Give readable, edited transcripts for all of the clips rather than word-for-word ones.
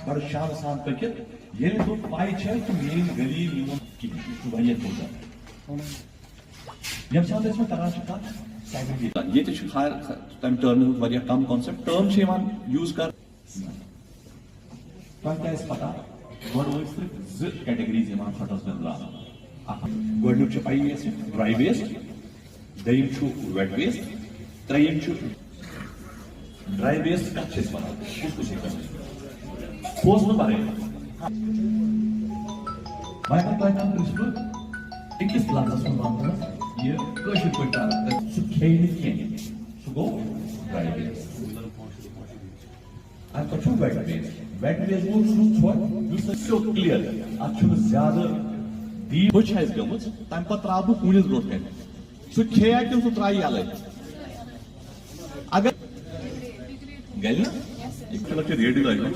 बड़ शान सान पकित ये तो पाई छ कि मेरी गली यूं की वही होगा यम साथ इसमें तराश का सेग्रीगेट ये तो खार टाइम टर्म वरिया कम कांसेप्ट टर्म छे वन यूज कर पर क्या इस पता वन वो सिर्फ ज कैटेगरीज यमान फटस बदला गोल्ड च पाई वेस्ट ड्राई वेस्ट दयम छु वेट वेस्ट त्रयम छु ड्राई वेस्ट का छे बना उसको से कर पोज न बारे मैं तो काम प्रिंसिपल 21 लाख में मानता ये कोशिश करता है सुखेनी के सुगो ड्राई वेस्ट आज तो छु वेट वेस्ट वो छो सो क्लियर अच्छु ज्यादा दी बुच है गमत तम पर त्राबु पुलिस रोड पे सु खेया कि सु त्राई आले अगर गल एक लक्ष रेडी लगे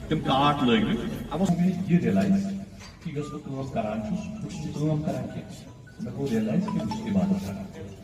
तुम काट लगे अब ये रियलाइज कि गस को करान छु करान के वो रियलाइज कि उसके बाद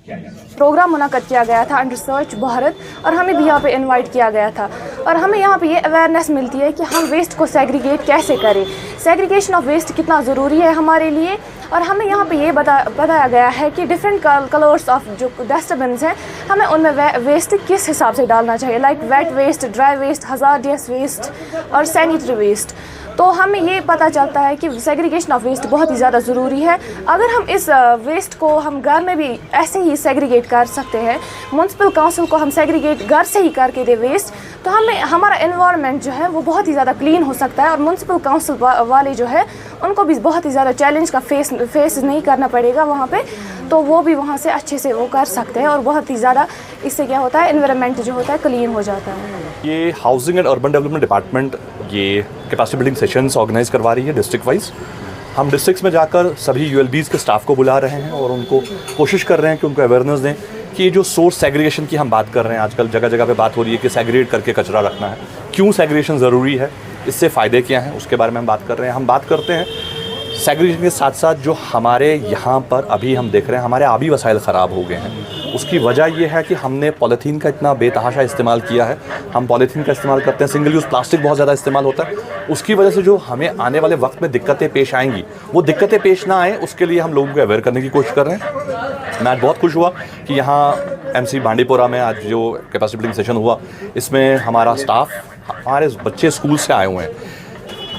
क्या है प्रोग्राम मुनक्कद किया गया था अंडर सर्च भारत और हमें भी यहाँ पे इनवाइट किया गया था और हमें यहाँ पे ये अवेयरनेस मिलती है कि हम वेस्ट को सेग्रीगेट कैसे करें, सेग्रीगेशन ऑफ वेस्ट कितना ज़रूरी है हमारे लिए। और हमें यहाँ पे ये बताया गया है कि डिफरेंट कलर्स ऑफ जो डस्टबिन हैं हमें उनमें वेस्ट किस हिसाब से डालना चाहिए, like wet waste, dry waste, hazardous waste और सैनिटरी वेस्ट। तो हमें ये पता चलता है कि सेग्रीगेशन ऑफ वेस्ट बहुत ही ज़्यादा ज़रूरी है। अगर हम इस वेस्ट को हम घर में भी ऐसे ही सेग्रीगेट कर सकते हैं, म्यूनसिपल काउंसिल को हम सेग्रीगेट घर से ही करके दे वेस्ट, तो हमें हमारा एनवायरनमेंट जो है वो बहुत ही ज़्यादा क्लीन हो सकता है और म्यूनसिपल काउंसिल वाले जो है उनको भी बहुत ही ज़्यादा चैलेंज का फेस नहीं करना पड़ेगा वहाँ पे, तो वो भी वहाँ से अच्छे से वो कर सकते हैं और बहुत ही ज़्यादा इससे क्या होता है एनवायरनमेंट जो होता है क्लीन हो जाता है। ये housing and urban development department ये कैपेसिटी बिल्डिंग सेशंस ऑर्गेनाइज करवा रही है डिस्ट्रिक्ट वाइज। हम डिस्ट्रिक्ट्स में जाकर सभी यूएलबीज़ के स्टाफ को बुला रहे हैं और उनको कोशिश कर रहे हैं कि उनको अवेयरनेस दें कि ये जो सोर्स सेग्रीगेशन की हम बात कर रहे हैं, आजकल जगह जगह पे बात हो रही है कि सेग्रीगेट करके कचरा रखना है, क्यों सेग्रीगेशन ज़रूरी है, इससे फ़ायदे क्या हैं, उसके बारे में हम बात कर रहे हैं। हम बात करते हैं सेग्रीगेशन के साथ साथ जो हमारे यहाँ पर अभी हम देख रहे हैं हमारे आबी वसाइल ख़राब हो गए हैं। उसकी वजह यह है कि हमने पॉलीथीन का इतना बेतहाशा इस्तेमाल किया है। हम पॉलीथीन का इस्तेमाल करते हैं, सिंगल यूज़ प्लास्टिक बहुत ज़्यादा इस्तेमाल होता है। उसकी वजह से जो हमें आने वाले वक्त में दिक्कतें पेश आएंगी, वो दिक्कतें पेश ना आए उसके लिए हम लोगों को अवेयर करने की कोशिश कर रहे हैं। मैं आज बहुत खुश हुआ कि यहाँ MC बांडीपुरा में आज जो कैपेसिटी बिल्डिंग सेशन हुआ, इसमें हमारा स्टाफ, हमारे बच्चे स्कूल से आए हुए हैं।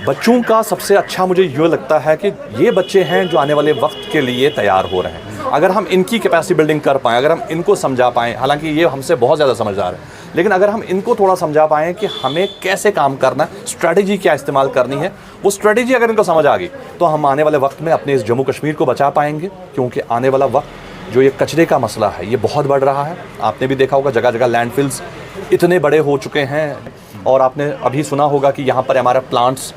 बच्चों का सबसे अच्छा मुझे ये लगता है कि ये बच्चे हैं जो आने वाले वक्त के लिए तैयार हो रहे हैं। अगर हम इनकी कैपेसिटी बिल्डिंग कर पाएँ, अगर हम इनको समझा पाएँ, हालांकि ये हमसे बहुत ज़्यादा समझदार है, लेकिन अगर हम इनको थोड़ा समझा पाएँ कि हमें कैसे काम करना है, स्ट्रैटेजी क्या इस्तेमाल करनी है, वो स्ट्रैटेजी अगर इनको समझ आ गई तो हम आने वाले वक्त में अपने इस जम्मू कश्मीर को बचा पाएंगे। क्योंकि आने वाला वक्त जो ये कचरे का मसला है ये बहुत बढ़ रहा है। आपने भी देखा होगा जगह जगह लैंडफिल्स इतने बड़े हो चुके हैं और आपने अभी सुना होगा कि यहाँ पर हमारा प्लांट्स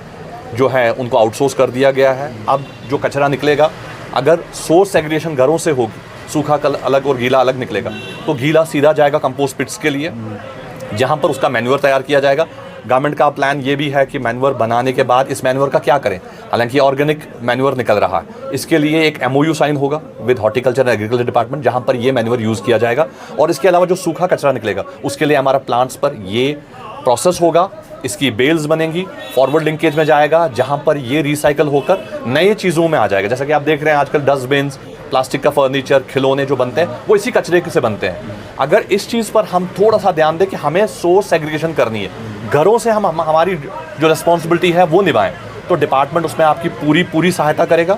जो है उनको आउटसोर्स कर दिया गया है। अब जो कचरा निकलेगा, अगर सोर्स सेग्रीगेशन घरों से होगी, सूखा कल अलग और गीला अलग निकलेगा, तो गीला सीधा जाएगा कंपोस्ट पिट्स के लिए, जहाँ पर उसका मैन्योर तैयार किया जाएगा। गवर्नमेंट का प्लान ये भी है कि मैन्योर बनाने के बाद इस मैन्योर का क्या करें, हालांकि ऑर्गेनिक मैन्योर निकल रहा है, इसके लिए एक MOU साइन होगा with horticulture and agriculture department, जहाँ पर ये मैन्योर यूज़ किया जाएगा। और इसके अलावा जो सूखा कचरा निकलेगा उसके लिए हमारा प्लांट्स पर ये प्रोसेस होगा, इसकी बेल्स बनेंगी, फॉरवर्ड लिंकेज में जाएगा, जहां पर ये रिसाइकल होकर नए चीज़ों में आ जाएगा। जैसा कि आप देख रहे हैं आजकल डस्टबिन, प्लास्टिक का फर्नीचर, खिलौने जो बनते हैं वो इसी कचरे से बनते हैं। अगर इस चीज़ पर हम थोड़ा सा ध्यान दें कि हमें सोर्स सेग्रीगेशन करनी है, घरों से हम हमारी जो रिस्पॉन्सिबिलिटी है वो निभाएं, तो डिपार्टमेंट उसमें आपकी पूरी सहायता करेगा।